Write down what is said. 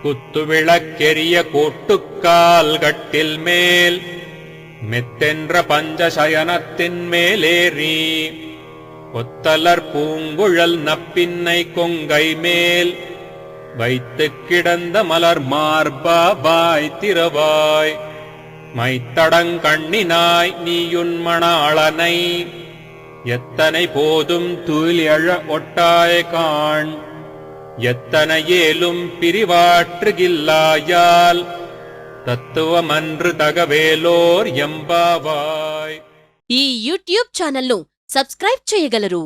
குத்துவிளக்கெரிய கோட்டுக்கால் கட்டில் மேல் மெத்தென்ற பஞ்சசயனத்தின் மேலேறி கொத்தலர் பூங்குழல் நப்பின்னை கொங்கை மேல் வைத்துக் கிடந்த மலர் மார்பா வாய் திறவாய் மைத்தடங்கண்ணினாய் நீயுன்மணாளனை எத்தனை போதும் துயிலெழ ஒட்டாய் காண் எத்தனை ஏலும் பிரிவாற்றுகில்லாயால் ತತ್ವಮನ್ರು ತಗವೇಲೋರ್ ಎಂಬಾವಾಯ್. ఈ యూట్యూబ్ ఛానల్ను సబ్స్క్రైబ్ చేయగలరు.